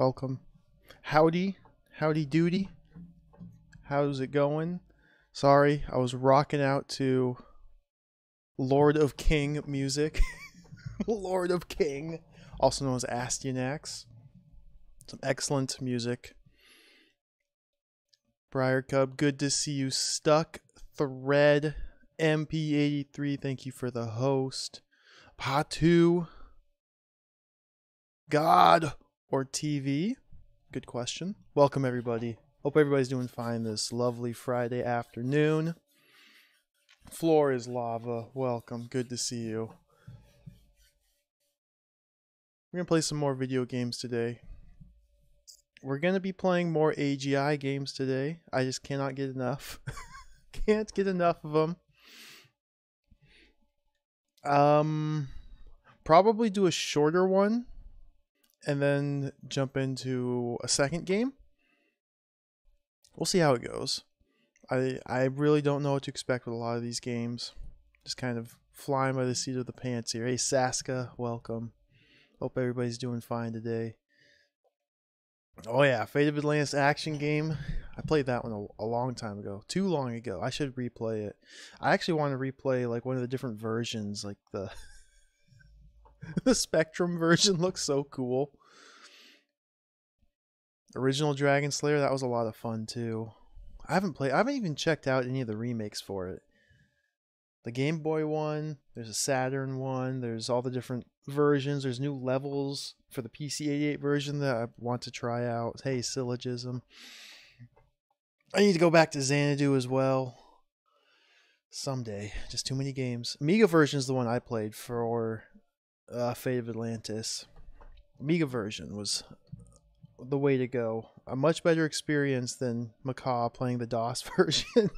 Welcome. Howdy. Howdy doody. How's it going? Sorry, I was rocking out to Lord of King music. Lord of King, also known as Astyanax. Some excellent music. Briar Cub, good to see you. Stuck Thread MP83, thank you for the host. Patu. God or TV? Good question. Welcome, everybody. Hope everybody's doing fine this lovely Friday afternoon. Floor is lava. Welcome. Good to see you. We're going to play some more video games today. We're going to be playing more AGI games today. I just cannot get enough. Can't get enough of them. Probably do a shorter one and then jump into a second game. We'll see how it goes. I really don't know what to expect with a lot of these games. Just kind of flying by the seat of the pants here. Hey, Saska, welcome. Hope everybody's doing fine today. Oh yeah, Fate of Atlantis action game. I played that one a long time ago. Too long ago. I should replay it. I actually want to replay like one of the different versions. Like the the Spectrum version looks so cool. Original Dragon Slayer, that was a lot of fun too. I haven't even checked out any of the remakes for it. The Game Boy one, there's a Saturn one, there's all the different versions, there's new levels for the PC-88 version that I want to try out. Hey, Syllogism. I need to go back to Xanadu as well. Someday. Just too many games. Amiga version is the one I played for Fate of Atlantis. Amiga version was the way to go. A much better experience than Macaw playing the DOS version.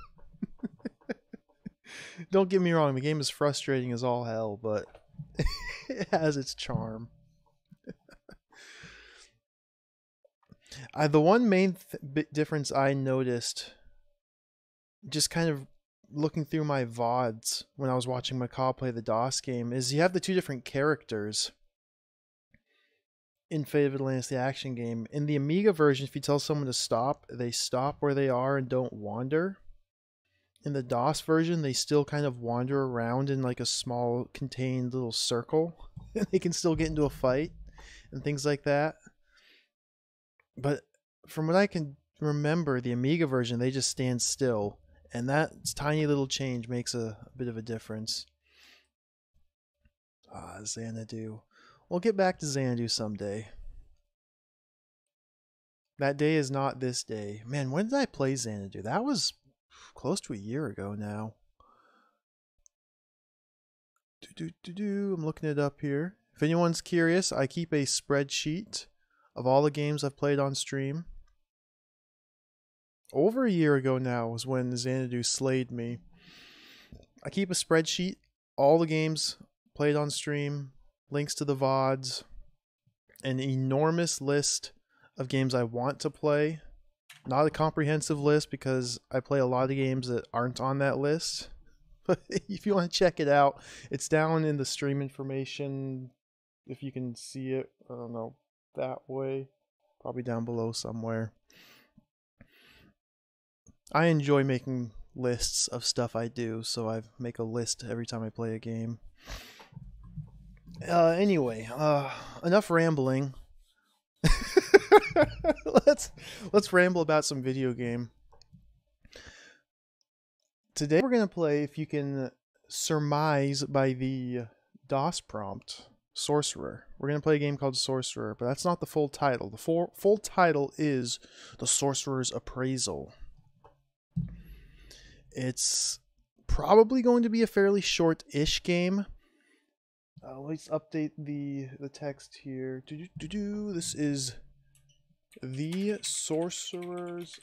Don't get me wrong, the game is frustrating as all hell, but it has its charm. The one main difference I noticed, just kind of looking through my VODs when I was watching Macaw play the DOS game, is you have the two different characters in Fate of Atlantis, the action game. In the Amiga version, if you tell someone to stop, they stop where they are and don't wander. In the DOS version, they still kind of wander around in like a small contained little circle. And they can still get into a fight and things like that. But from what I can remember, the Amiga version, they just stand still. And that tiny little change makes a bit of a difference. Xanadu. We'll get back to Xanadu someday. That day is not this day. Man, when did I play Xanadu? That was close to a year ago now. I'm looking it up here. If anyone's curious, I keep a spreadsheet of all the games I've played on stream. Over a year ago now was when Xanadu slayed me. I keep a spreadsheet, all the games played on stream, links to the VODs, an enormous list of games I want to play. Not a comprehensive list because I play a lot of games that aren't on that list. But if you want to check it out, it's down in the stream information. If you can see it, I don't know, that way. Probably down below somewhere. I enjoy making lists of stuff I do, so I make a list every time I play a game. Anyway, enough rambling. let's ramble about some video game. Today we're gonna play, if you can surmise by the DOS prompt, Sorcerer. We're gonna play a game called Sorcerer, but that's not the full title. The full title is The Sorcerer's Appraisal. It's probably going to be a fairly short-ish game. Let's update the text here. This is The Sorcerer's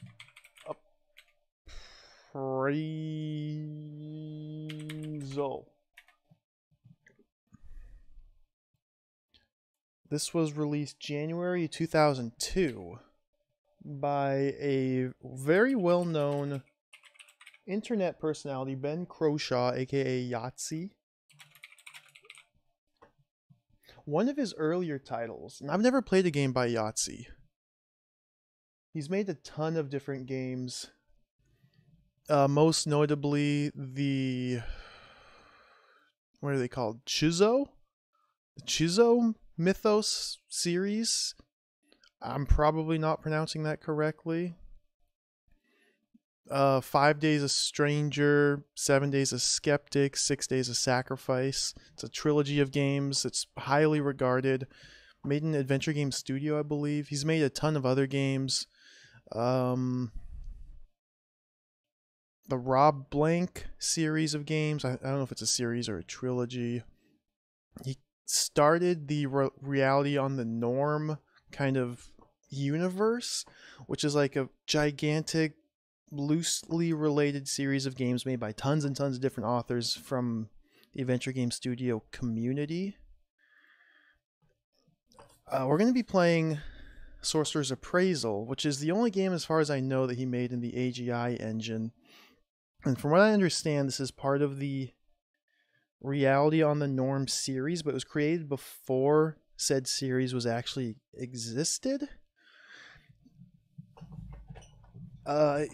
Appraisal. This was released January 2002 by a very well-known internet personality, Ben Croshaw, aka Yahtzee. One of his earlier titles, and I've never played a game by Yahtzee, He's made a ton of different games. Most notably what are they called? The Chizo Mythos series. I'm probably not pronouncing that correctly. 5 Days a Stranger, 7 Days a Skeptic, 6 Days a Sacrifice. It's a trilogy of games. It's highly regarded. Made an Adventure Game Studio, I believe. He's made a ton of other games. The Rob Blank series of games. I don't know if it's a series or a trilogy. He started the Reality on the Norm kind of universe, which is like a gigantic, loosely related series of games made by tons and tons of different authors from the Adventure Game Studio community. We're going to be playing Sorcerer's Appraisal, which is the only game, as far as I know, that he made in the AGI engine. And from what I understand, this is part of the Reality on the Norm series, but it was created before said series was actually existed.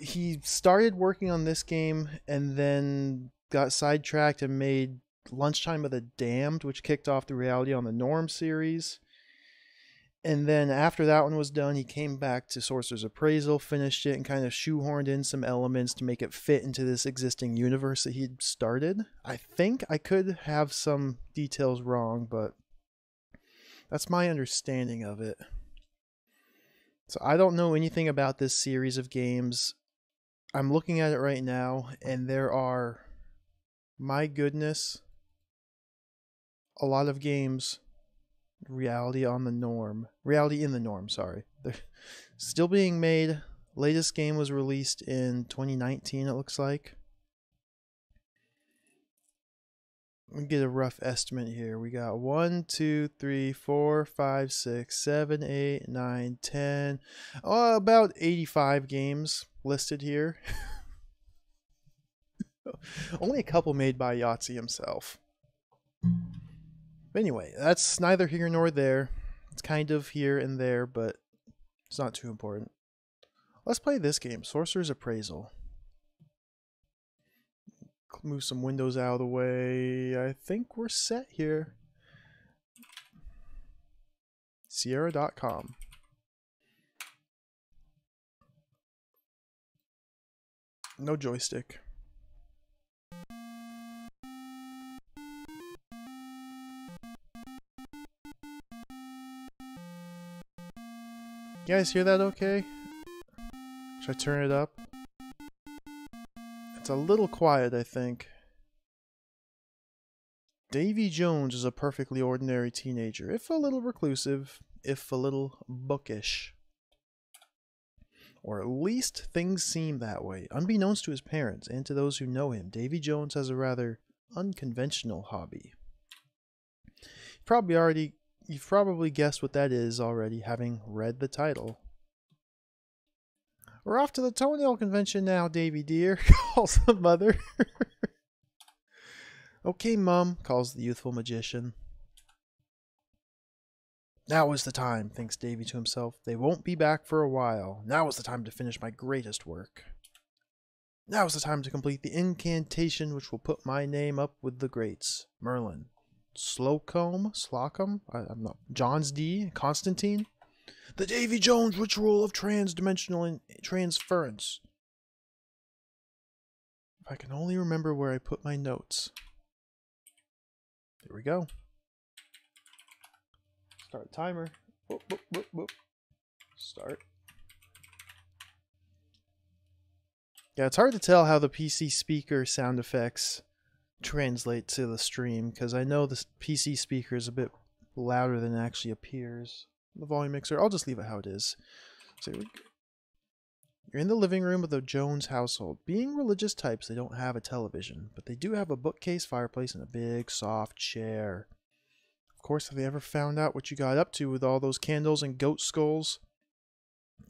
He started working on this game and then got sidetracked and made Lunchtime of the Damned, which kicked off the Reality on the Norm series. And then after that one was done, he came back to Sorcerer's Appraisal, finished it, and kind of shoehorned in some elements to make it fit into this existing universe that he'd started. I think I could have some details wrong, but that's my understanding of it. So I don't know anything about this series of games. I'm looking at it right now, and there are, my goodness, a lot of games. Reality in the Norm, sorry. They're still being made. Latest game was released in 2019, it looks like. Let me get a rough estimate here. We got 1, 2, 3, 4, 5, 6, 7, 8, 9, 10. About 85 games listed here. Only a couple made by Yahtzee himself. But anyway, that's neither here nor there. It's kind of here and there, but it's not too important. Let's play this game, Sorcerer's Appraisal. Move some windows out of the way. I think we're set here. Sierra.com. No joystick. You guys hear that okay? Should I turn it up? It's a little quiet, I think. Davy Jones is a perfectly ordinary teenager, if a little reclusive, if a little bookish. Or at least things seem that way. Unbeknownst to his parents and to those who know him, Davy Jones has a rather unconventional hobby. You've probably guessed what that is already, having read the title. We're off to the toenail convention now, Davy dear, calls the mother. Okay, Mum, calls the youthful magician. Now is the time, thinks Davy to himself. They won't be back for a while. Now is the time to finish my greatest work. Now is the time to complete the incantation which will put my name up with the greats. Merlin. Slocum? I'm not. Johns D. Constantine? The Davy Jones ritual of transdimensional transference. If I can only remember where I put my notes. There we go. Start timer. Whoop, whoop, whoop, whoop. Start. Yeah, it's hard to tell how the PC speaker sound effects translate to the stream, because I know the PC speaker is a bit louder than it actually appears. The volume mixer, I'll just leave it how it is. So you're in the living room of the Jones household. Being religious types, they don't have a television, but they do have a bookcase, fireplace, and a big soft chair. Of course, have they ever found out what you got up to with all those candles and goat skulls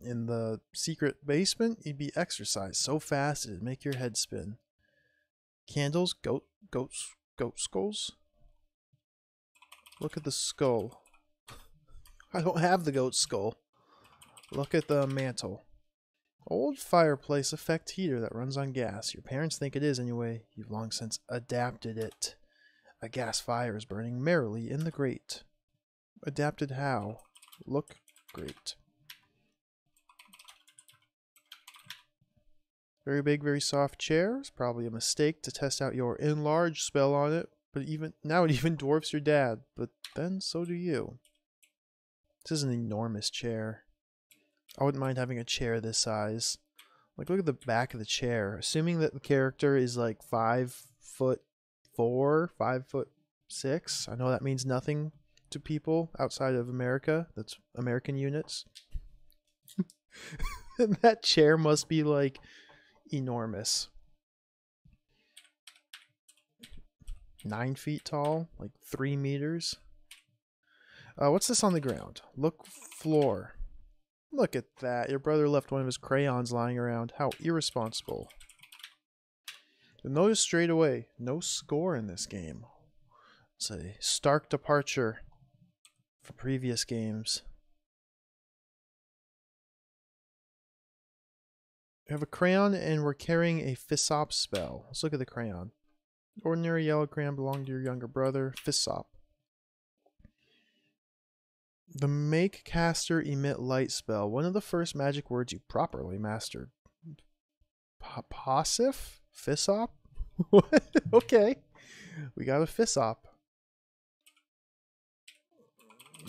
in the secret basement? You'd be exercised so fast it'd make your head spin. Candles, goat skulls. Look at the skull. I don't have the goat skull. Look at the mantle. Old fireplace effect heater that runs on gas. Your parents think it is anyway. You've long since adapted it. A gas fire is burning merrily in the grate. Adapted how? Look great. Very big, very soft chair. It's probably a mistake to test out your enlarge spell on it, but even now it even dwarfs your dad. But then so do you. This is an enormous chair. I wouldn't mind having a chair this size. Like, look at the back of the chair. Assuming that the character is like 5'4", 5'6". I know that means nothing to people outside of America. That's American units. And that chair must be like enormous. 9 feet tall, like 3 meters. What's this on the ground? Look, floor. Look at that. Your brother left one of his crayons lying around. How irresponsible. You'll notice straight away, no score in this game. It's a stark departure from previous games. We have a crayon and we're carrying a Fissop spell. Let's look at the crayon. Ordinary yellow crayon belonged to your younger brother, Fissop. The make caster emit light spell. One of the first magic words you properly mastered. Possif? Fissop? Okay. We got a Fissop.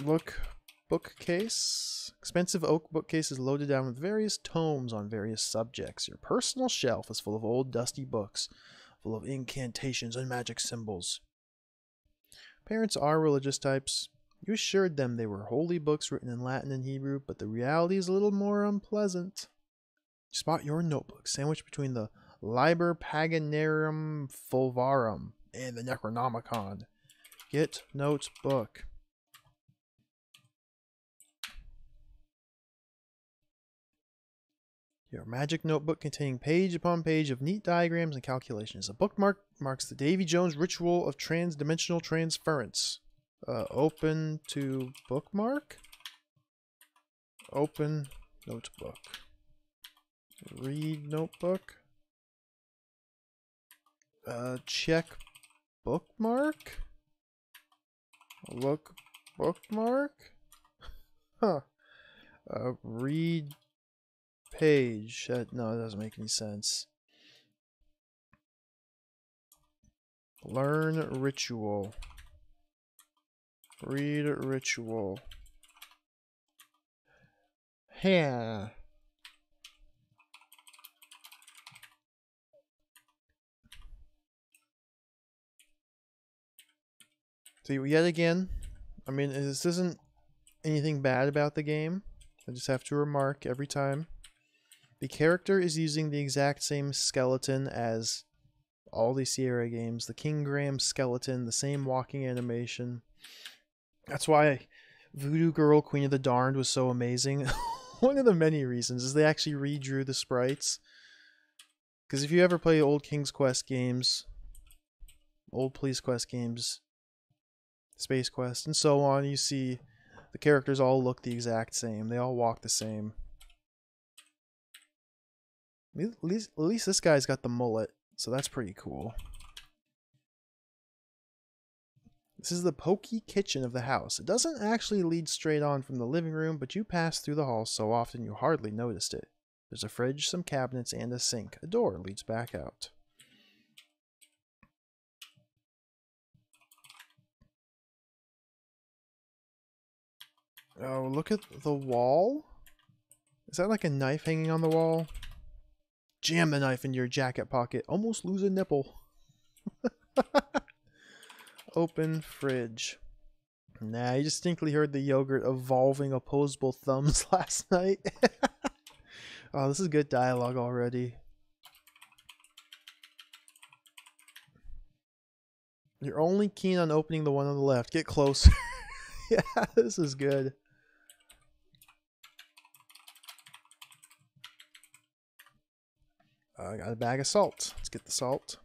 Look, bookcase. Expensive oak bookcase is loaded down with various tomes on various subjects. Your personal shelf is full of old dusty books, full of incantations and magic symbols. Parents are religious types. You assured them they were holy books written in Latin and Hebrew, but the reality is a little more unpleasant. Spot your notebook sandwiched between the Liber Paganarum Fulvarum and the Necronomicon. Get notebook. Your magic notebook containing page upon page of neat diagrams and calculations. A bookmark marks the Davy Jones ritual of trans-dimensional transference. Open to bookmark. Open notebook. Read notebook. Check bookmark. Look bookmark. Huh. Read page. No, it doesn't make any sense. Learn ritual. Read ritual. Yeah. So yet again, I mean, this isn't anything bad about the game. I just have to remark every time. The character is using the exact same skeleton as all the Sierra games. The King Graham skeleton, the same walking animation. That's why Voodoo Girl, Queen of the Darned was so amazing. One of the many reasons is they actually redrew the sprites. Because if you ever play old King's Quest games, old Police Quest games, Space Quest, and so on, you see the characters all look the exact same. They all walk the same. At least this guy's got the mullet, so that's pretty cool. This is the pokey kitchen of the house. It doesn't actually lead straight on from the living room, but you pass through the hall so often you hardly noticed it. There's a fridge, some cabinets, and a sink. A door leads back out. Oh, look at the wall. Is that like a knife hanging on the wall? Jam the knife into your jacket pocket. Almost lose a nipple. Open fridge. Nah, you distinctly heard the yogurt evolving opposable thumbs last night. Oh, this is good dialogue already. You're only keen on opening the one on the left. Get closer. Yeah, this is good. I got a bag of salt. Let's get the salt.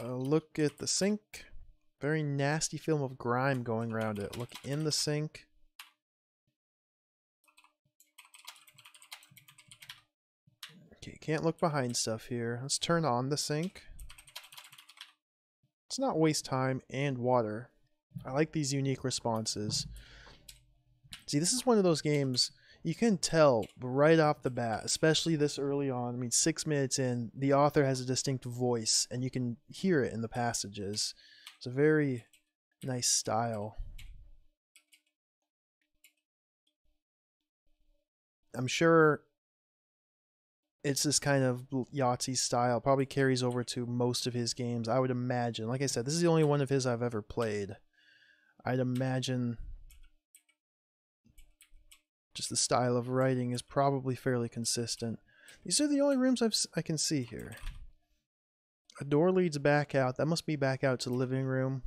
Look at the sink. Very nasty film of grime going around it. Look in the sink. can't look behind stuff here. Let's turn on the sink. Let's not waste time and water. I like these unique responses. See, this is one of those games you can tell right off the bat, especially this early on. I mean, 6 minutes in, the author has a distinct voice, and you can hear it in the passages. It's a very nice style. I'm sure it's this kind of Yahtzee style. Probably carries over to most of his games, I would imagine. Like I said, this is the only one of his I've ever played. I'd imagine just the style of writing is probably fairly consistent. These are the only rooms I can see here. A door leads back out. That must be back out to the living room.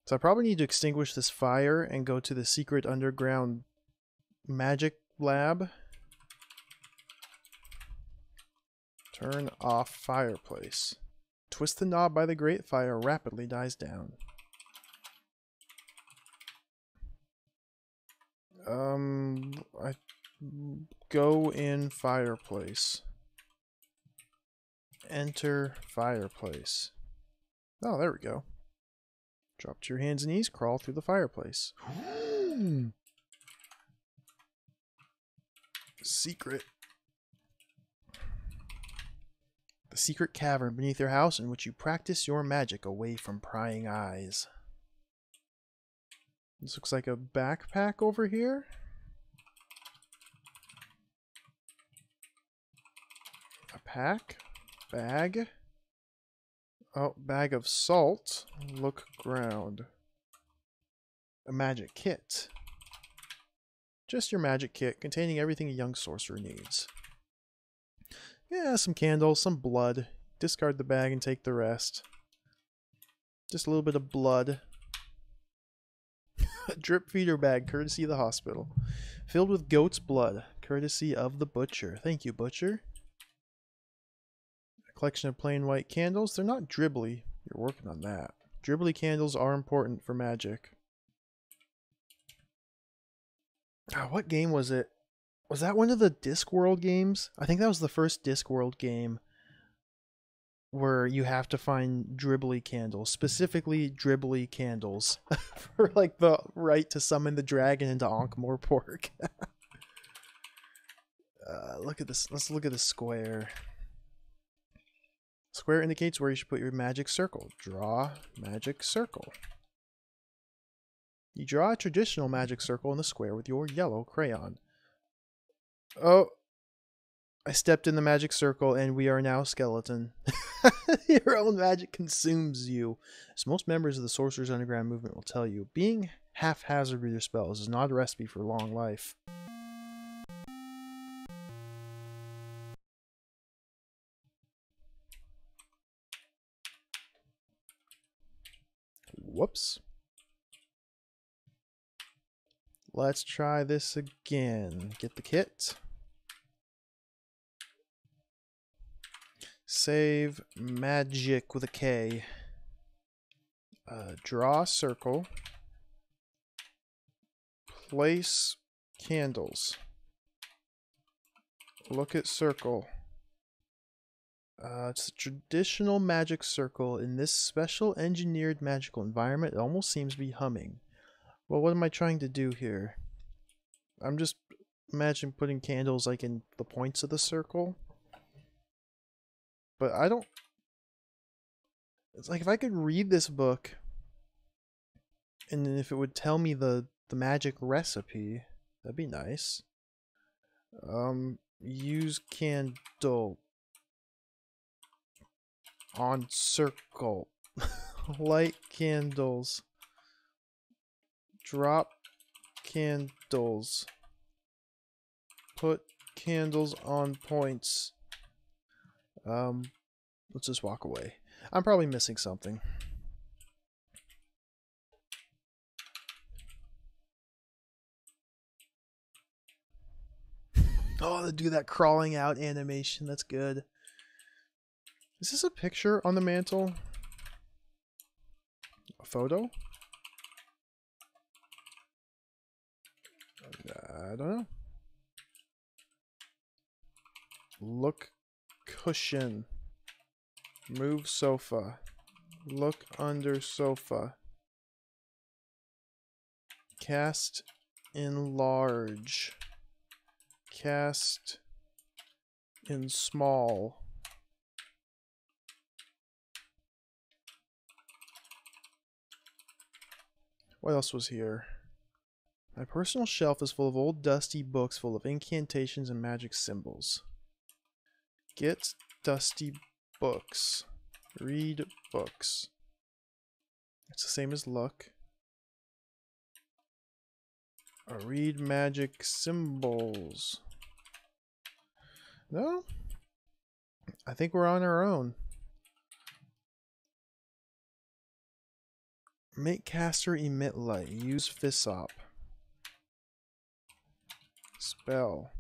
So I probably need to extinguish this fire and go to the secret underground magic lab. Turn off fireplace. Twist the knob by the grate, fire rapidly dies down. I go in fireplace. Enter fireplace. Oh, there we go. Drop to your hands and knees, crawl through the fireplace. Secret. The secret cavern beneath your house in which you practice your magic away from prying eyes. This looks like a backpack over here. A pack. Bag. Oh, bag of salt. Look ground. A magic kit. Just your magic kit containing everything a young sorcerer needs. Yeah, some candles, some blood. Discard the bag and take the rest. Just a little bit of blood. A drip feeder bag, courtesy of the hospital. Filled with goat's blood, courtesy of the butcher. Thank you, butcher. A collection of plain white candles. They're not dribbly. You're working on that. Dribbly candles are important for magic. Oh, what game was it? Was that one of the Discworld games? I think that was the first Discworld game where you have to find dribbly candles, specifically dribbly candles, for like the right to summon the dragon into Ankh-Morpork. Look at this. Let's look at the square. Square indicates where you should put your magic circle. Draw magic circle. You draw a traditional magic circle in the square with your yellow crayon. Oh, I stepped in the magic circle and we are now skeleton. Your own magic consumes you. As most members of the Sorcerer's Underground movement will tell you, being haphazard with your spells is not a recipe for long life. Whoops. Let's try this again. Get the kit. Save magic with a K. Draw circle. Place candles. Look at circle. It's a traditional magic circle. In this special engineered magical environment, it almost seems to be humming. Well, what am I trying to do here? I'm just imagining putting candles like in the points of the circle. But I don't... It's like if I could read this book and then if it would tell me the magic recipe, that'd be nice. Use candle on circle. Light candles. Drop candles. Put candles on points. Let's just walk away. I'm probably missing something. Oh, they do that crawling out animation. That's good. Is this a picture on the mantle? A photo? I don't know. Look cushion. Move sofa. Look under sofa. Cast enlarge. Cast in small. What else was here? My personal shelf is full of old dusty books full of incantations and magic symbols. Get dusty books. Read books. It's the same as look. Read magic symbols. No? I think we're on our own. Make caster emit light. Use Fissop. Spell.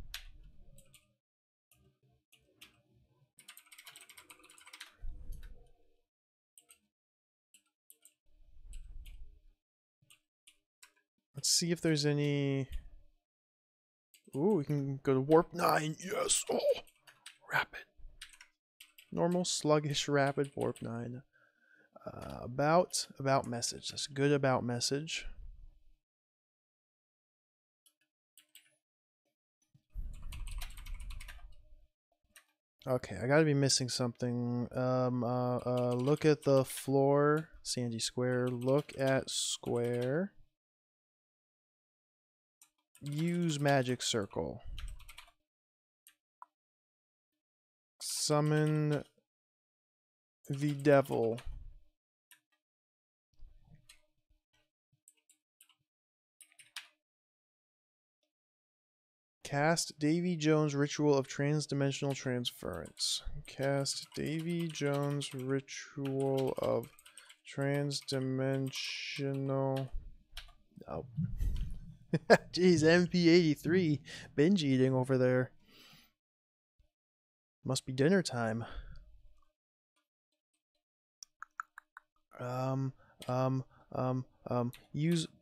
Let's see if there's any... Ooh, we can go to Warp 9. Yes! Oh! Rapid. Normal, sluggish, rapid, Warp 9. About message. That's a good about message. Okay, I gotta be missing something. Look at the floor. Sandy square. Look at square. Use magic circle. Summon the devil. Cast Davy Jones Ritual of Transdimensional Transference. Cast Davy Jones Ritual of Transdimensional... Oh. Jeez, MP83 binge eating over there. Must be dinner time.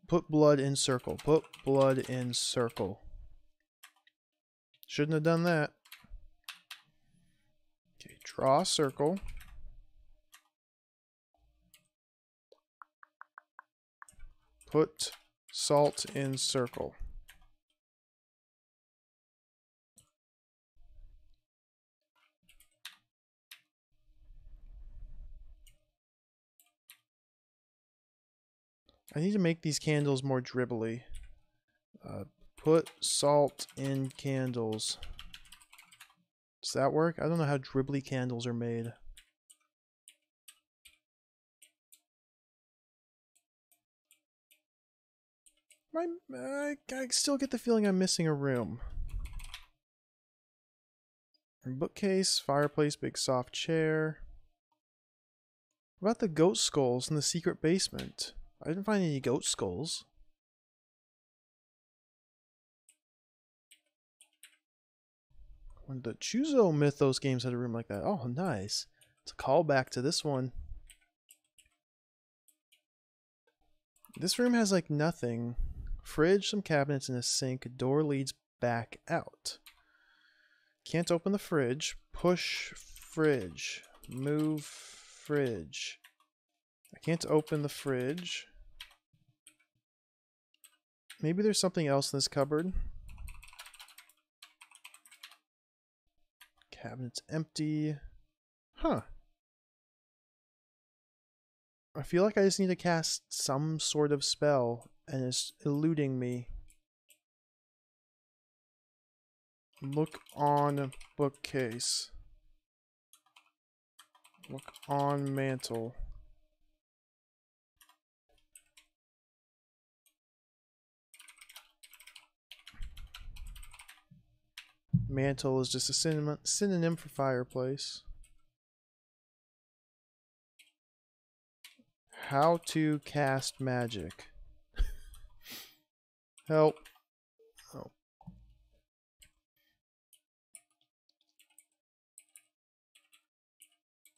Put blood in circle. Put blood in circle. Shouldn't have done that. Okay, draw a circle. Put salt in circle. I need to make these candles more dribbly. Put salt in candles. Does that work? I don't know how dribbly candles are made. I still get the feeling I'm missing a room. Bookcase, fireplace, big soft chair. What about the goat skulls in the secret basement? I didn't find any goat skulls. When the Chuzo Mythos games had a room like that. Oh, nice. It's a callback to this one. This room has like nothing. Fridge, some cabinets, and a sink. Door leads back out. Can't open the fridge. Push fridge. Move fridge. I can't open the fridge. Maybe there's something else in this cupboard. Cabinet's empty. Huh. I feel like I just need to cast some sort of spell, and it's eluding me. Look on bookcase. Look on mantle. Mantle is just a synonym for fireplace. How to cast magic. Help. Oh.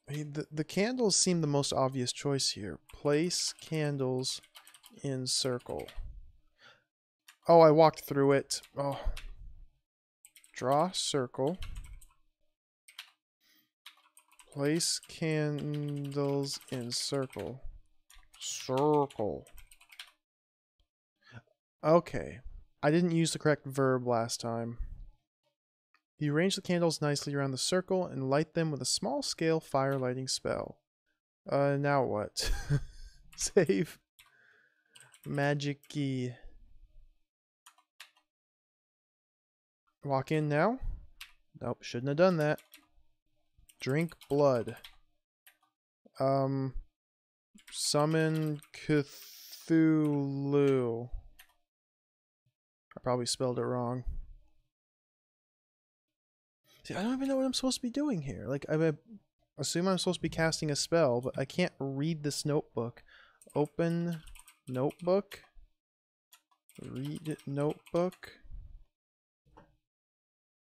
The candles seem the most obvious choice here. Place candles in circle. Oh, I walked through it. Oh. Draw circle. Place candles in circle. Circle. Okay. I didn't use the correct verb last time. You arrange the candles nicely around the circle and light them with a small scale fire lighting spell. Now what? Save. Magic key. Walk in now? Nope, shouldn't have done that. Drink blood. Summon Cthulhu. I probably spelled it wrong. See, I don't even know what I'm supposed to be doing here. Like, I assume I'm supposed to be casting a spell, but I can't read this notebook. Open notebook. Read notebook.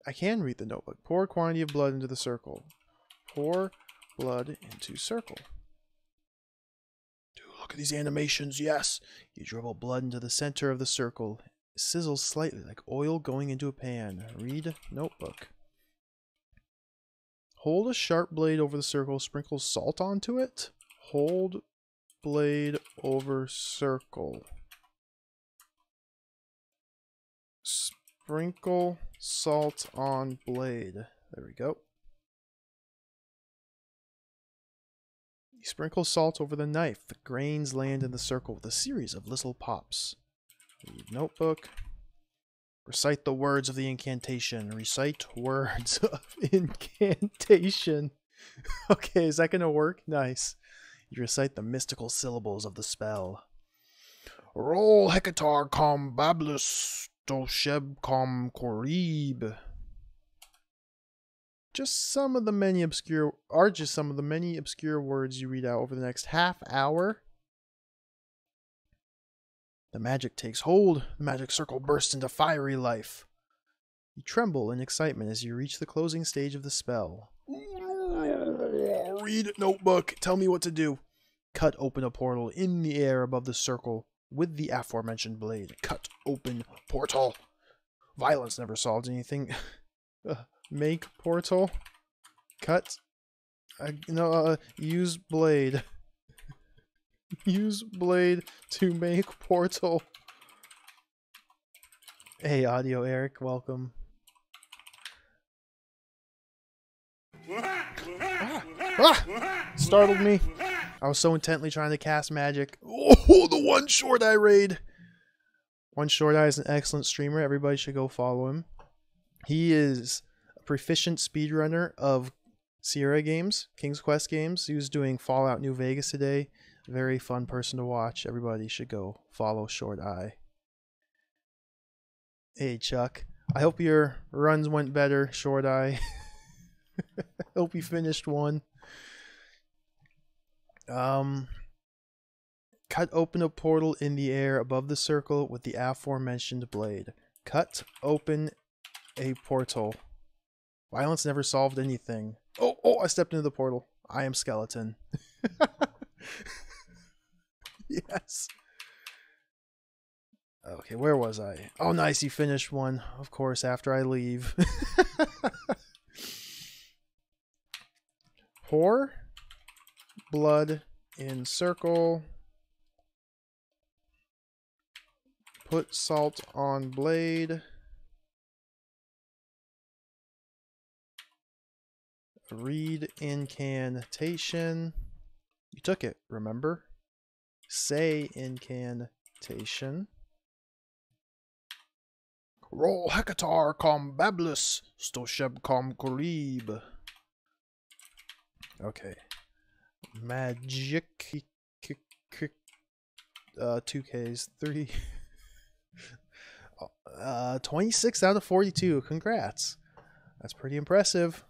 I can read the notebook. Pour a quantity of blood into the circle. Pour blood into circle. Dude, look at these animations. Yes! You dribble blood into the center of the circle. It sizzles slightly like oil going into a pan. Read notebook. Hold a sharp blade over the circle. Sprinkle salt onto it. Hold blade over circle. Sprinkle salt on blade. There we go. You sprinkle salt over the knife. The grains land in the circle with a series of little pops. Read notebook. Recite the words of the incantation. Recite words of incantation. Okay, is that going to work? Nice. You recite the mystical syllables of the spell. Roll Hecatar com bablus dosheb com korib. Just some of the many obscure words you read out over the next half hour. The magic takes hold. The magic circle bursts into fiery life. You tremble in excitement as you reach the closing stage of the spell. Read notebook. Tell me what to do. Cut open a portal in the air above the circle with the aforementioned blade. Cut open portal. Violence never solved anything. Make portal. Cut. Use blade. Use blade to make portal. Hey, Audio Eric, welcome. Startled me. I was so intently trying to cast magic. Oh, the One Short Eye raid. One Short Eye is an excellent streamer. Everybody should go follow him. He is a proficient speedrunner of Sierra games, King's Quest games. He was doing Fallout New Vegas today. Very fun person to watch. Everybody should go follow Short Eye. Hey, Chuck. I hope your runs went better, Short Eye. Hope you finished one. Cut open a portal in the air above the circle with the aforementioned blade. Cut open a portal. Violence never solved anything. Oh, I stepped into the portal. I am skeleton. Yes. Okay, where was I? Oh, nice, you finished one. Of course, after I leave. Pour blood in circle. Put salt on blade. Read incantation. You took it, remember? Say incantation. Roll Hecatar com bablus stosheb com korib. Okay. Magic. 2Ks. 3. 26 out of 42. Congrats. That's pretty impressive.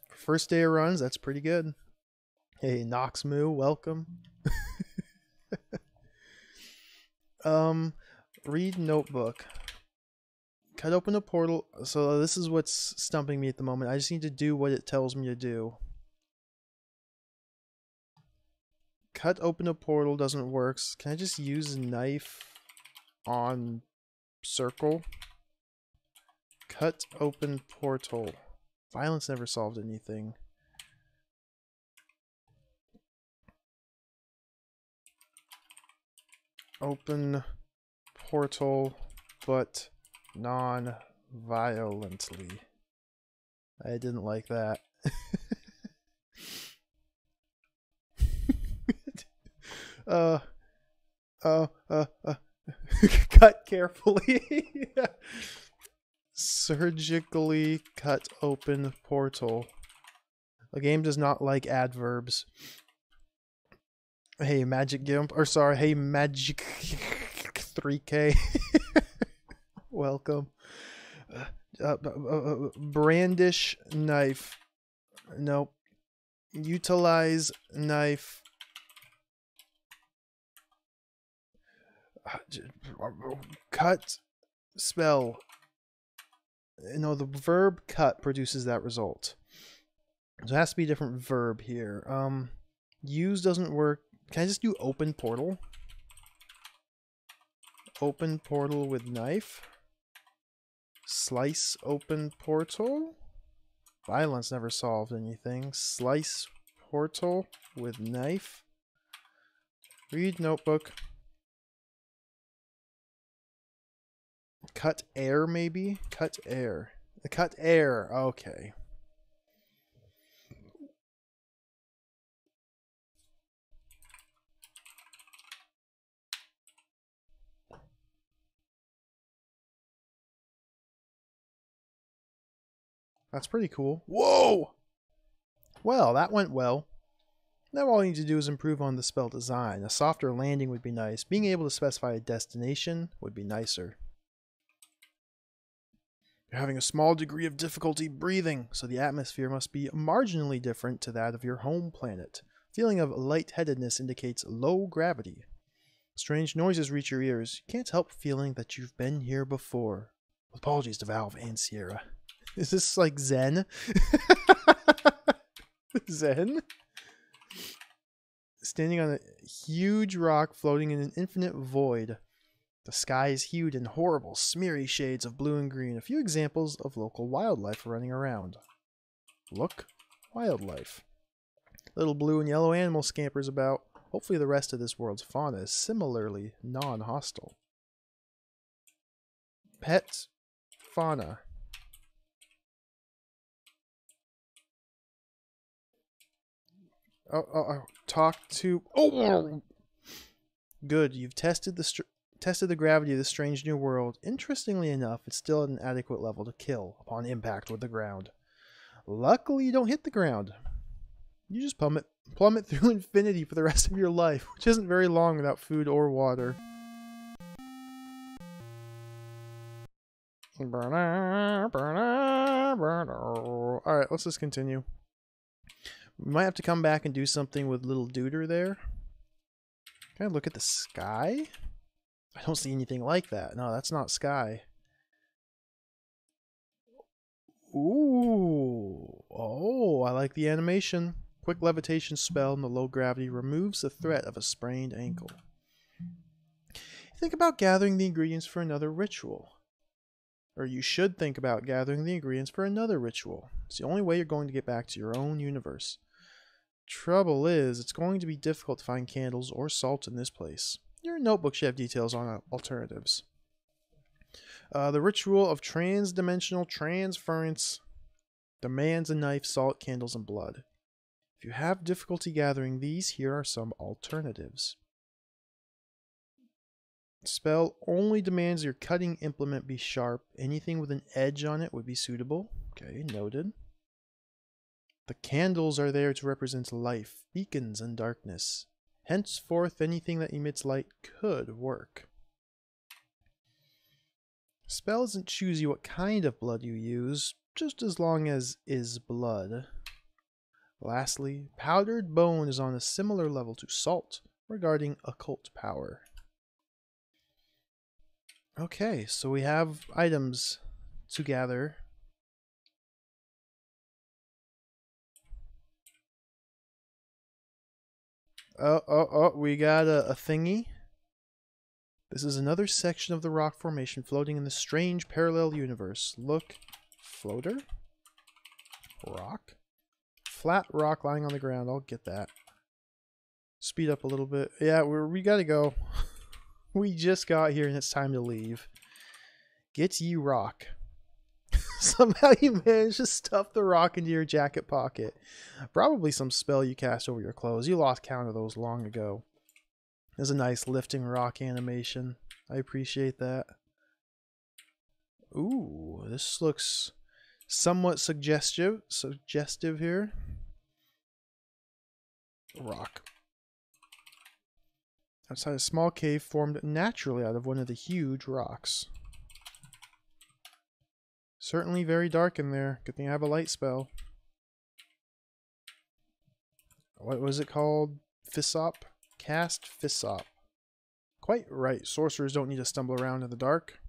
First day of runs, that's pretty good. Hey, Noxmoo, welcome. Read notebook. Cut open a portal. So this is what's stumping me at the moment. I just need to do what it tells me to do. Cut open a portal doesn't work. Can I just use a knife on circle? Cut open portal. Violence never solved anything. Open portal, but non-violently. I didn't like that. uh, uh, uh, uh. Cut carefully. Surgically cut open portal. The game does not like adverbs. Hey, Magic Gimp. Or sorry, hey, Magic 3K. Welcome. Brandish knife. Nope. Utilize knife. Cut spell. No, the verb cut produces that result. So it has to be a different verb here. Use doesn't work. Can I just do open portal? Open portal with knife. Slice open portal. Violence never solved anything. Slice portal with knife. Read notebook. Cut air, maybe? Cut air. Cut air. Okay. That's pretty cool. Whoa! Well, that went well. Now all you need to do is improve on the spell design. A softer landing would be nice. Being able to specify a destination would be nicer. You're having a small degree of difficulty breathing, so the atmosphere must be marginally different to that of your home planet. Feeling of lightheadedness indicates low gravity. Strange noises reach your ears. You can't help feeling that you've been here before. Apologies to Valve and Sierra. Is this like Zen? Zen? Standing on a huge rock floating in an infinite void. The sky is hued in horrible, smeary shades of blue and green. A few examples of local wildlife running around. Look, wildlife. Little blue and yellow animal scampers about. Hopefully the rest of this world's fauna is similarly non-hostile. Pet fauna. Talk to... Oh! Good, you've tested the gravity of this strange new world. Interestingly enough, it's still at an adequate level to kill upon impact with the ground. Luckily, you don't hit the ground. You just plummet through infinity for the rest of your life, which isn't very long without food or water. Alright, let's just continue. We might have to come back and do something with little Duder there. Can I look at the sky? I don't see anything like that. No, that's not sky. Ooh. Oh, I like the animation. Quick levitation spell in the low gravity removes the threat of a sprained ankle. Think about gathering the ingredients for another ritual. Or you should think about gathering the ingredients for another ritual. It's the only way you're going to get back to your own universe. Trouble is, it's going to be difficult to find candles or salt in this place. Your notebook should have details on alternatives. The ritual of trans-dimensional transference demands a knife, salt, candles, and blood. If you have difficulty gathering these, here are some alternatives. Spell only demands your cutting implement be sharp. Anything with an edge on it would be suitable. Okay, noted. The candles are there to represent life, beacons, and darkness. Henceforth, anything that emits light could work. Spell doesn't choose you what kind of blood you use, just as long as is blood. Lastly, powdered bone is on a similar level to salt regarding occult power. Okay, so we have items to gather. We got a thingy. This is another section of the rock formation floating in the strange parallel universe. Look, floater, rock, flat rock lying on the ground. I'll get that. Speed up a little bit. Yeah, we gotta go. We just got here and it's time to leave. Get ye rock. Somehow you managed to stuff the rock into your jacket pocket. Probably some spell you cast over your clothes. You lost count of those long ago. There's a nice lifting rock animation. I appreciate that. Ooh, this looks somewhat suggestive here. Rock. Outside a small cave formed naturally out of one of the huge rocks. Certainly very dark in there. Good thing I have a light spell. What was it called? Fissop? Cast Fissop. Quite right. Sorcerers don't need to stumble around in the dark.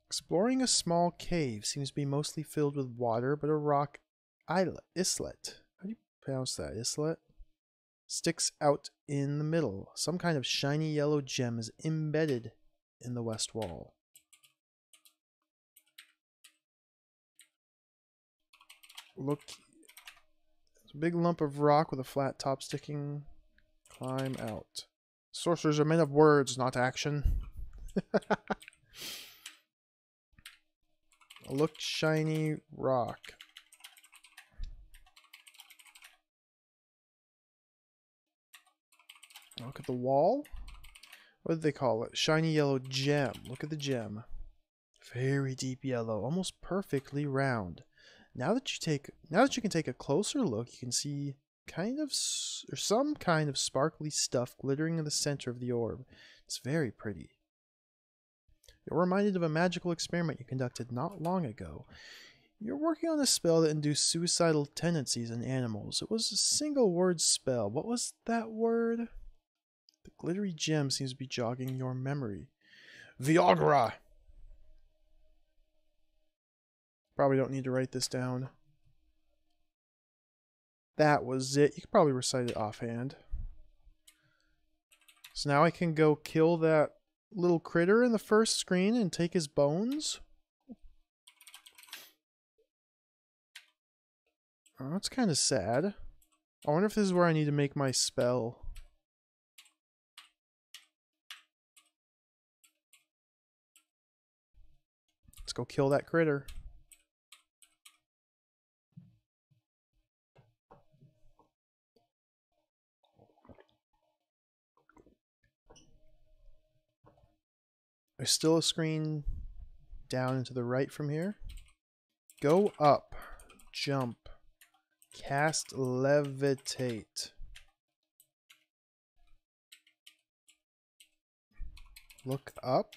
Exploring a small cave seems to be mostly filled with water, but a rock islet. How do you pronounce that? Islet? Sticks out in the middle. Some kind of shiny yellow gem is embedded in the west wall. Look. There's a big lump of rock with a flat top sticking. Climb out. Sorcerers are men of words, not action. Look, shiny rock. Look at the wall. What did they call it? Shiny yellow gem. Look at the gem. Very deep yellow, almost perfectly round. Now that you can take a closer look, you can see some kind of sparkly stuff glittering in the center of the orb. It's very pretty. You're reminded of a magical experiment you conducted not long ago. You're working on a spell that induced suicidal tendencies in animals. It was a single word spell. What was that word? The glittery gem seems to be jogging your memory. Viagra! Probably don't need to write this down. That was it. You could probably recite it offhand. So now I can go kill that little critter in the first screen and take his bones. Oh, that's kind of sad. I wonder if this is where I need to make my spell. Let's go kill that critter. There's still a screen down and to the right from here. Go up. Jump. Cast levitate. Look up.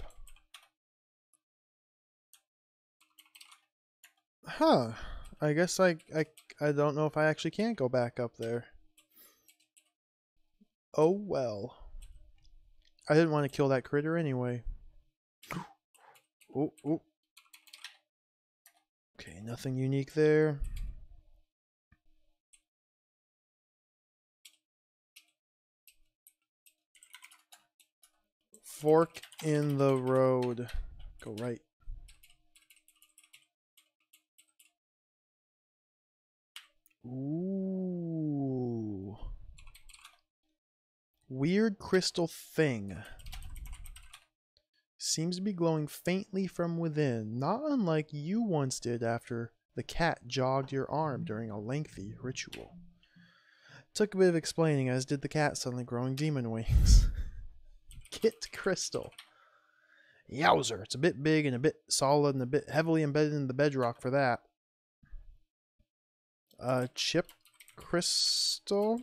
Huh. I guess I don't know if I actually can go back up there. Oh well. I didn't want to kill that critter anyway. Oh, oh. Okay, nothing unique there. Fork in the road. Go right. Ooh. Weird crystal thing. Seems to be glowing faintly from within, not unlike you once did after the cat jogged your arm during a lengthy ritual. Took a bit of explaining, as did the cat suddenly growing demon wings. Kit crystal. Yowzer, it's a bit big and a bit solid and a bit heavily embedded in the bedrock for that. Chip crystal.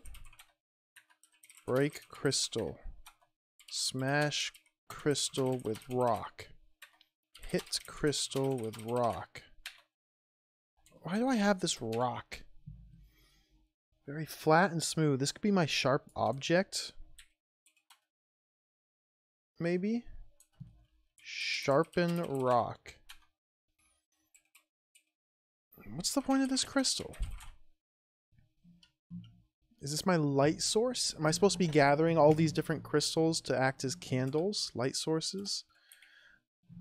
Break crystal. Smash crystal with rock. Hit crystal with rock. Why do I have this rock? Very flat and smooth. This could be my sharp object. Maybe? Sharpen rock. What's the point of this crystal? Is this my light source? Am I supposed to be gathering all these different crystals to act as candles, light sources?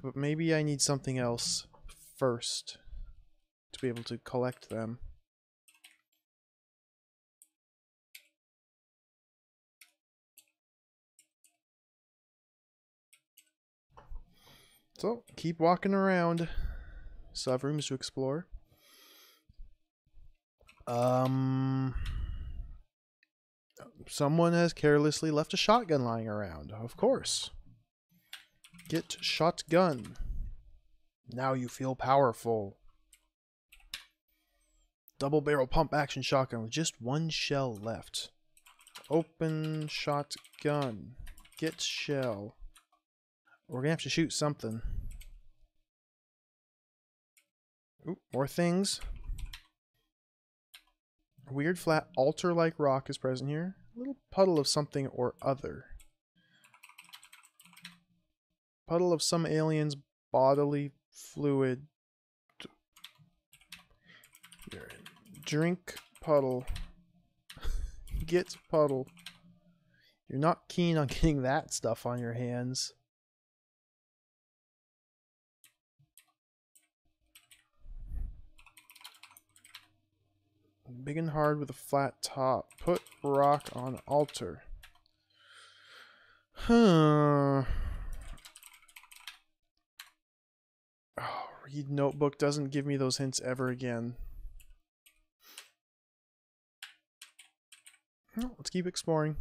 But maybe I need something else first to be able to collect them. So, keep walking around. Still have rooms to explore. Someone has carelessly left a shotgun lying around. Of course. Get shotgun. Now you feel powerful. Double barrel pump action shotgun with just one shell left. Open shotgun. Get shell. We're gonna have to shoot something. Ooh, more things. Weird flat altar-like rock is present here. A little puddle of something or other. Puddle of some alien's bodily fluid. Here. Drink puddle. Get puddle. You're not keen on getting that stuff on your hands. Big and hard with a flat top. Put rock on altar. Huh. Oh, read notebook doesn't give me those hints ever again. Well, let's keep exploring.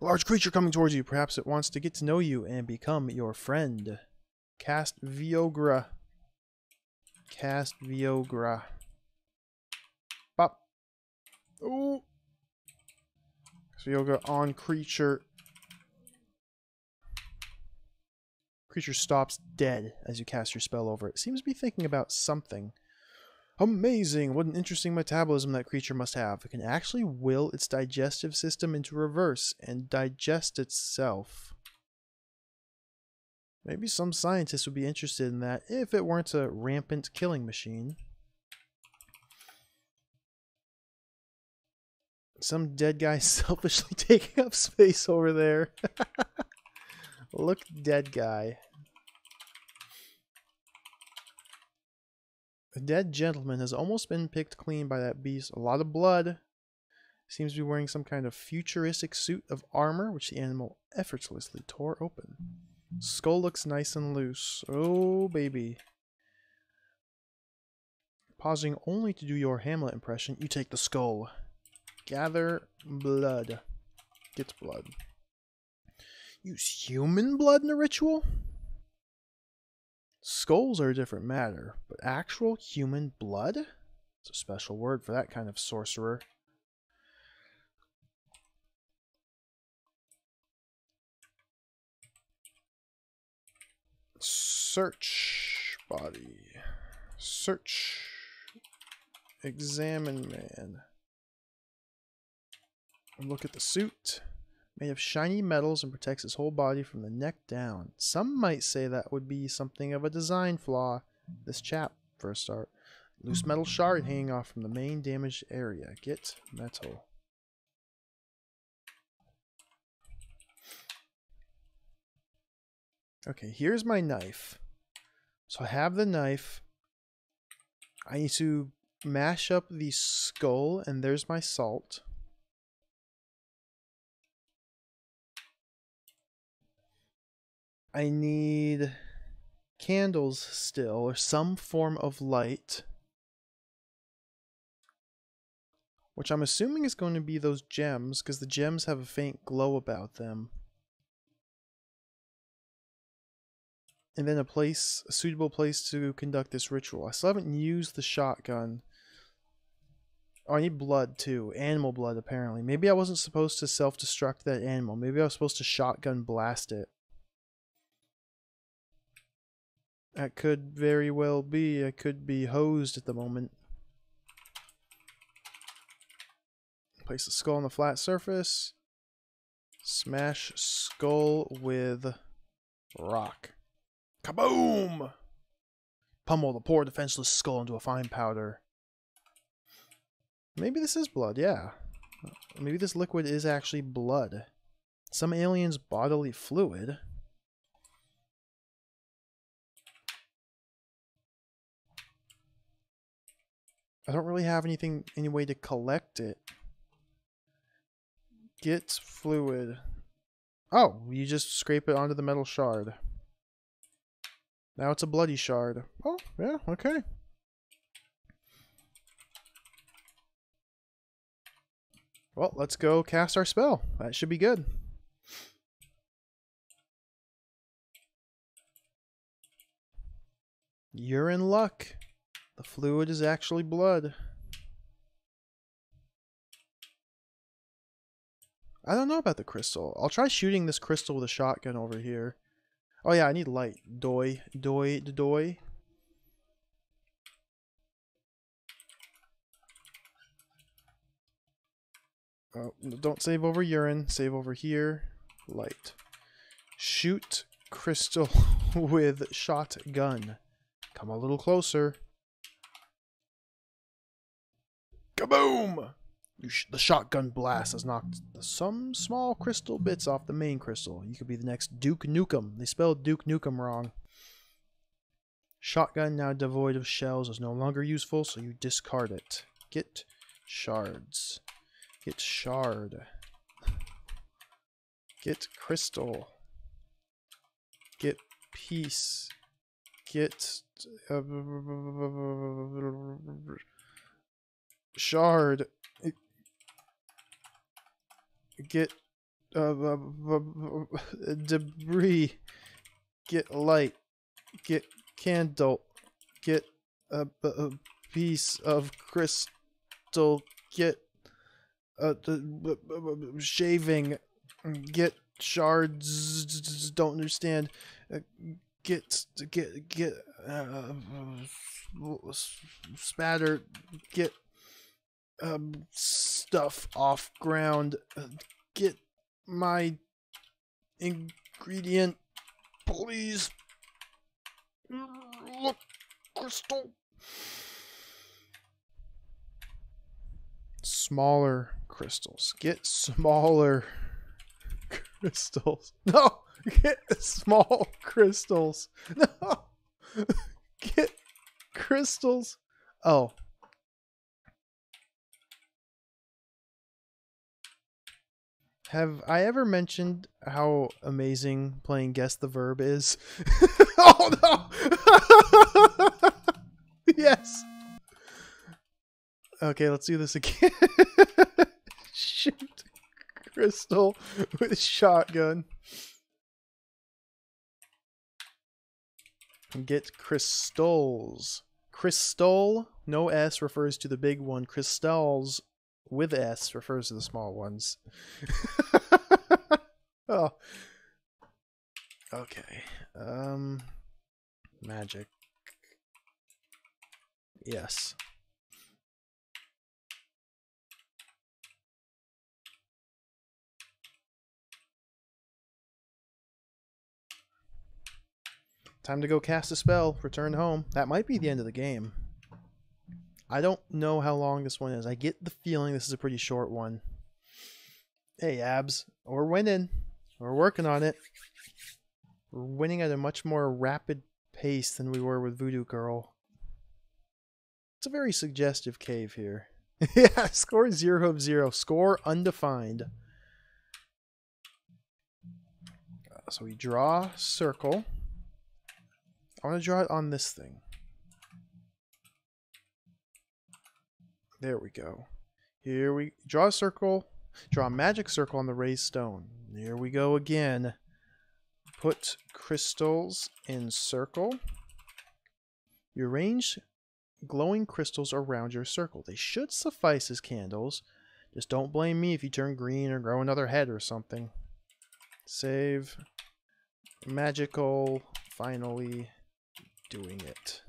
Large creature coming towards you. Perhaps it wants to get to know you and become your friend. Cast Viogra. Cast Viogra. Pop. Oh. Viogra on creature. Creature stops dead as you cast your spell over it. Seems to be thinking about something. Amazing! What an interesting metabolism that creature must have. It can actually will its digestive system into reverse and digest itself. Maybe some scientists would be interested in that if it weren't a rampant killing machine. Some dead guy selfishly taking up space over there. Look, dead guy. The dead gentleman has almost been picked clean by that beast. A lot of blood. Seems to be wearing some kind of futuristic suit of armor, which the animal effortlessly tore open. Skull looks nice and loose. Oh, baby. Pausing only to do your Hamlet impression, you take the skull. Gather blood. Get blood. Use human blood in a ritual? Skulls are a different matter, but actual human blood? It's a special word for that kind of sorcerer. Search body. Search. Examine man. Look at the suit. Made of shiny metals and protects his whole body from the neck down. Some might say that would be something of a design flaw. This chap, for a start. Loose metal shard hanging off from the main damaged area. Get metal. Okay, here's my knife. So I have the knife. I need to mash up the skull, and there's my salt. I need candles still, or some form of light. Which I'm assuming is going to be those gems, because the gems have a faint glow about them. And then a suitable place to conduct this ritual. I still haven't used the shotgun. Oh, I need blood too. Animal blood, apparently. Maybe I wasn't supposed to self-destruct that animal. Maybe I was supposed to shotgun blast it. That could very well be. I could be hosed at the moment. Place the skull on the flat surface. Smash skull with rock. Kaboom! Pummel the poor defenseless skull into a fine powder. Maybe this is blood, yeah. Maybe this liquid is actually blood. Some alien's bodily fluid. I don't really have any way to collect it. Get fluid. Oh, you just scrape it onto the metal shard. Now it's a bloody shard. Oh, yeah, okay. Well, let's go cast our spell. That should be good. You're in luck. The fluid is actually blood. I don't know about the crystal. I'll try shooting this crystal with a shotgun over here. Oh yeah, I need light. Doi. Oh, don't save over urine. Save over here. Light. Shoot crystal with shotgun. Come a little closer. Kaboom! The shotgun blast has knocked some small crystal bits off the main crystal. You could be the next Duke Nukem. They spelled Duke Nukem wrong. Shotgun, now devoid of shells, is no longer useful, so you discard it. Get shards. Get shard. Get crystal. Get piece. Get shard. Get debris. Get light. Get candle. Get a piece of crystal. Get shaving. Get shards. Don't understand. Get spatter. Get stuff off ground. Get my ingredient, please. Look, crystal. Smaller crystals. Get smaller crystals. No! Get small crystals. No! Get crystals. Oh. Have I ever mentioned how amazing playing Guess the Verb is? Oh no! Yes! Okay, let's do this again. Shoot crystal with shotgun. Get crystals. Crystal, no S, refers to the big one. Crystals with S refers to the small ones. Oh. Okay. Magic. Yes. Time to go cast a spell. Return home. That might be the end of the game. I don't know how long this one is. I get the feeling this is a pretty short one. Hey, Abs. We're winning. We're working on it. We're winning at a much more rapid pace than we were with Voodoo Girl. It's a very suggestive cave here. Yeah, score 0 of 0. Score undefined. So we draw circle. I want to draw it on this thing. There we go. Here we draw a circle. Draw a magic circle on the raised stone. Here we go again. Put crystals in circle. You arrange glowing crystals around your circle. They should suffice as candles. Just don't blame me if you turn green or grow another head or something. Save. Magical. Finally doing it.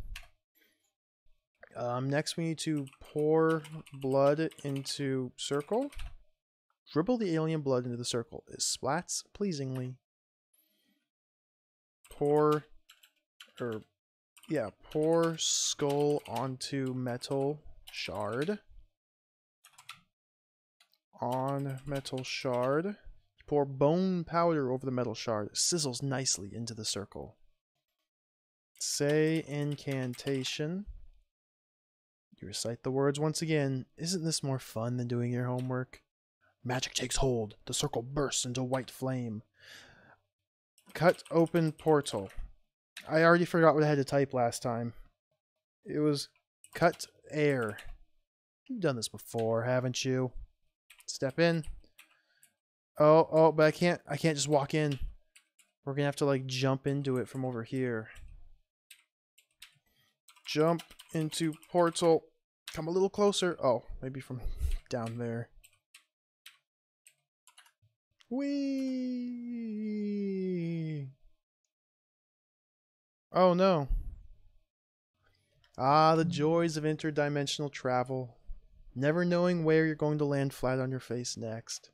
Next we need to pour blood into circle. Dribble the alien blood into the circle. It splats pleasingly. Pour skull onto metal shard. On metal shard. Pour bone powder over the metal shard. It sizzles nicely into the circle. Say incantation. You recite the words once again. Isn't this more fun than doing your homework? Magic takes hold. The circle bursts into white flame. Cut open portal. I already forgot what I had to type last time. It was cut air. You've done this before, haven't you? Step in. Oh, but I can't just walk in. We're gonna have to like jump into it from over here. Jump into portal. Come a little closer. Oh, maybe from down there. Whee! Oh no. Ah, the joys of interdimensional travel. Never knowing where you're going to land flat on your face next.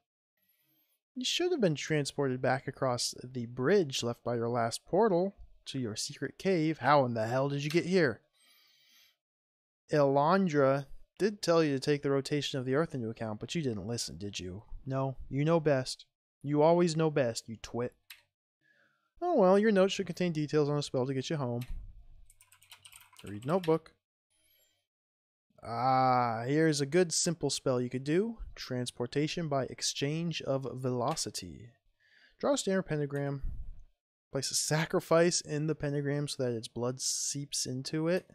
You should have been transported back across the bridge left by your last portal to your secret cave. How in the hell did you get here? Elandra did tell you to take the rotation of the Earth into account, but you didn't listen, did you? No, you know best. You always know best, you twit. Oh well, your note should contain details on a spell to get you home. Read notebook. Ah, here's a good simple spell you could do. Transportation by exchange of velocity. Draw a standard pentagram. Place a sacrifice in the pentagram so that its blood seeps into it.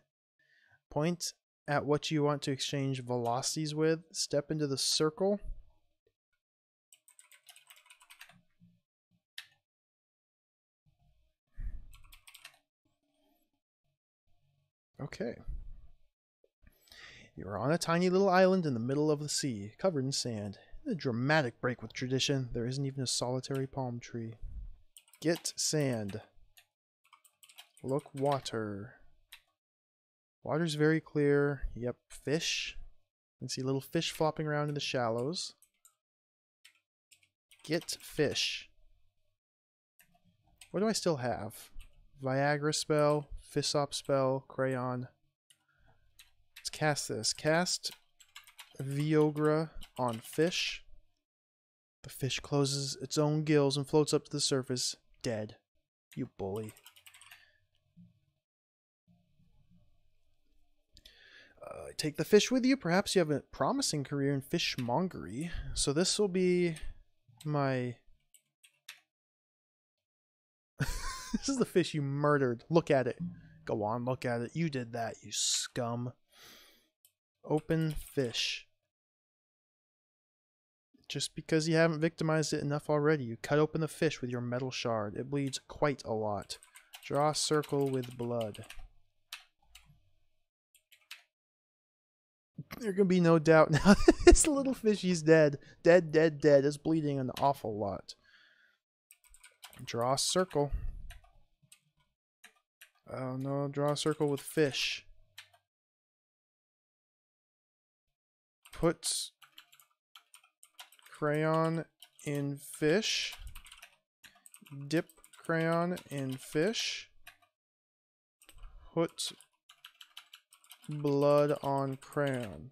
Point at what you want to exchange velocities with. Step into the circle. Okay. You are on a tiny little island in the middle of the sea, covered in sand. A dramatic break with tradition. There isn't even a solitary palm tree. Get sand. Look water. Water's very clear. Yep, fish. You can see little fish flopping around in the shallows. Get fish. What do I still have? Viagra spell, Fissop spell, crayon. Let's cast this. Cast Viagra on fish. The fish closes its own gills and floats up to the surface, dead. You bully. Take the fish with you. Perhaps you have a promising career in fishmongery. So this will be my... This is the fish you murdered. Look at it. Go on, look at it. You did that, you scum. Open fish. Just because you haven't victimized it enough already, you cut open the fish with your metal shard. It bleeds quite a lot. Draw a circle with blood. There can be no doubt now. This little fishy's dead. Dead, dead, dead. It's bleeding an awful lot. Draw a circle. Oh no, draw a circle with fish. Put crayon in fish. Dip crayon in fish. Put blood on crayon.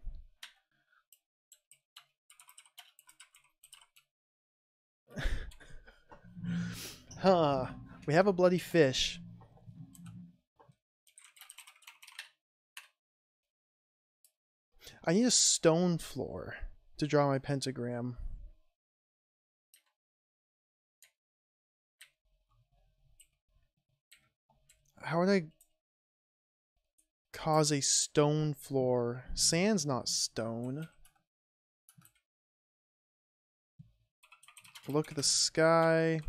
Huh. We have a bloody fish. I need a stone floor to draw my pentagram. How would I cause a stone floor? Sand's not stone. Look at the sky.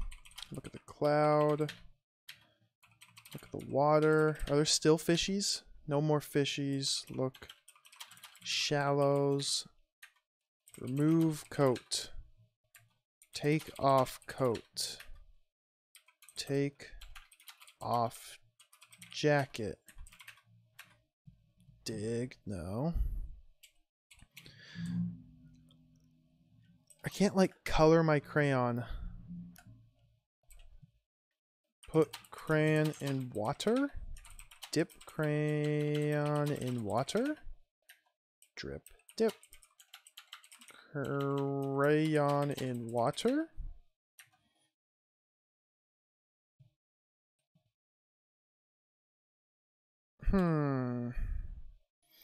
Look at the cloud. Look at the water. Are there still fishies? No more fishies. Look. Shallows. Remove coat. Take off coat. Take off jacket. Dig. No. I can't like color my crayon. Put crayon in water. Dip crayon in water. Drip. Dip. Crayon in water.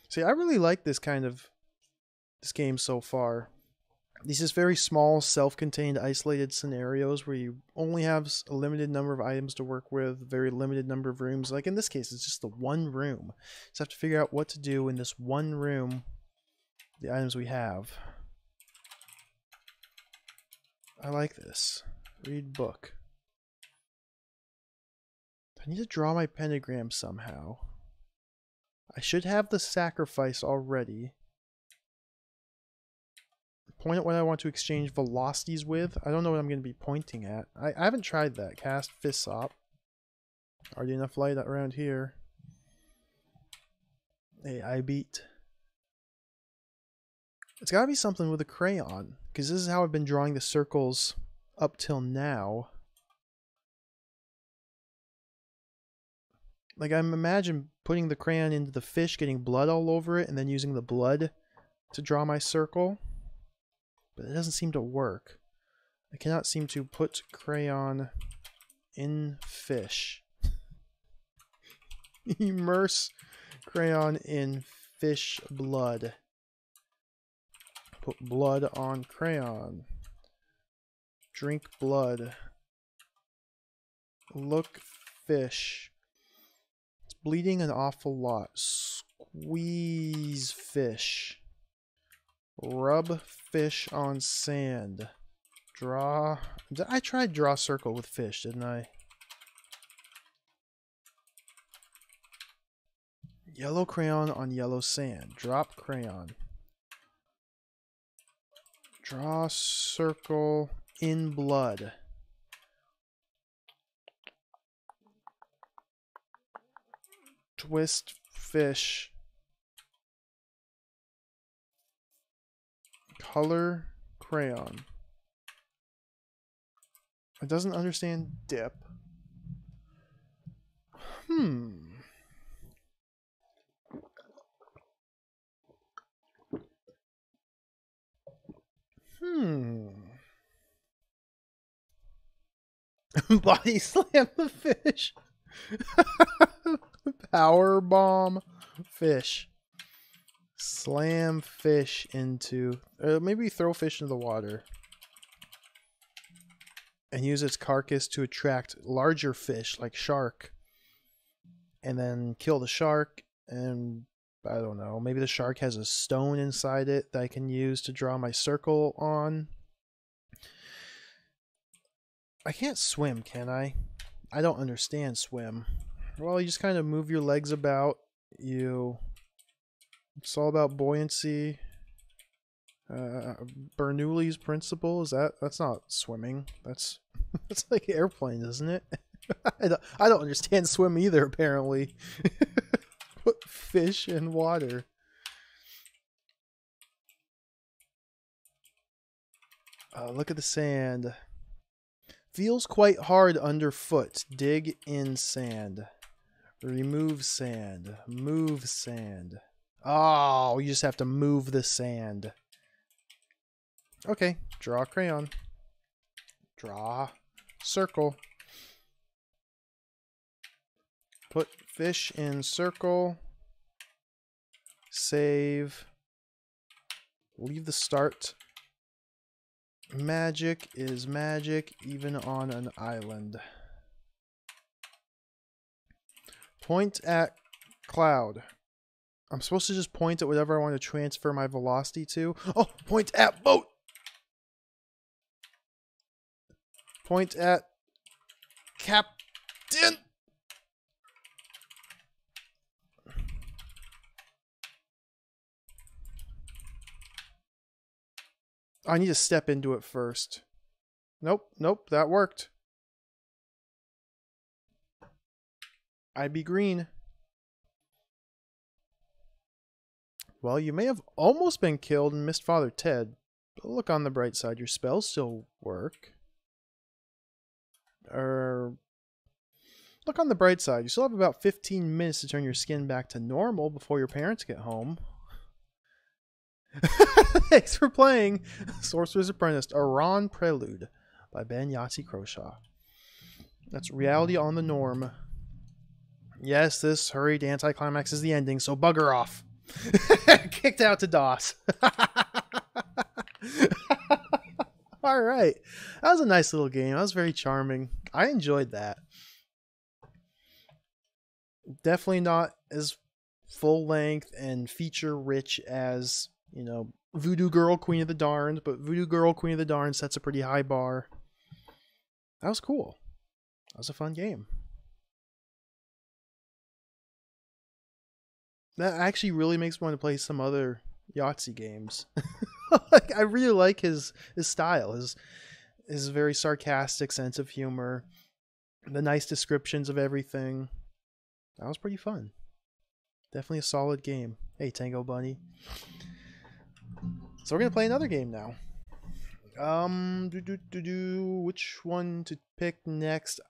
See, I really like this game so far. These is very small, self-contained, isolated scenarios where you only have a limited number of items to work with, very limited number of rooms. Like in this case, it's just the one room. So I have to figure out what to do in this one room, the items we have. I like this. Read book. I need to draw my pentagram somehow. I should have the sacrifice already. Point at what I want to exchange velocities with. I don't know what I'm going to be pointing at. I haven't tried that. Cast Fissop. Already enough light around here. Hey, I beat. It's got to be something with a crayon, because this is how I've been drawing the circles up till now. Like, I imagine putting the crayon into the fish, getting blood all over it, and then using the blood to draw my circle. But it doesn't seem to work. I cannot seem to put crayon in fish. Immerse crayon in fish blood. Put blood on crayon. Drink blood. Look fish. It's bleeding an awful lot. Squeeze fish. Rub fish on sand. Draw. I tried draw circle with fish, didn't I? Yellow crayon on yellow sand. Drop crayon. Draw circle in blood. Twist fish. Color crayon. It doesn't understand dip. Body slam the fish. Power bomb fish. Slam fish into... maybe throw fish into the water. And use its carcass to attract larger fish, like shark. And then kill the shark, and... I don't know, maybe the shark has a stone inside it that I can use to draw my circle on. I can't swim, can I? I don't understand swim. Well, you just kind of move your legs about. It's all about buoyancy. Bernoulli's principle, that's not swimming. That's like airplane, isn't it? I don't understand swim either, apparently. Put fish in water. Look at the sand. Feels quite hard underfoot. Dig in sand. Remove sand. Move sand. Oh, you just have to move the sand. Okay, draw crayon. Draw circle. Put fish in circle. Save. Leave the start. Magic is magic even on an island. Point at cloud. I'm supposed to just point at whatever I want to transfer my velocity to. Oh, point at boat. Point at captain. I need to step into it first. Nope, that worked. I'd be green. Well, you may have almost been killed and missed Father Ted, but look on the bright side, your spells still work. Look on the bright side, you still have about 15 minutes to turn your skin back to normal before your parents get home. Thanks for playing Sorcerer's Apprentice, Iran Prelude by Ben Yahtzee Croshaw. That's reality on the norm. Yes, this hurried anticlimax is the ending, so bugger off. Kicked out to DOS. All right. That was a nice little game. That was very charming. I enjoyed that. Definitely not as full length and feature rich as, you know, Voodoo Girl Queen of the Darned, but Voodoo Girl Queen of the Darned sets a pretty high bar. That was cool. That was a fun game. That actually really makes me want to play some other Yahtzee games. Like, I really like his style, his very sarcastic sense of humor, the nice descriptions of everything. That was pretty fun. Definitely a solid game. Hey, Tango Bunny. So we're gonna play another game now. Which one to pick next?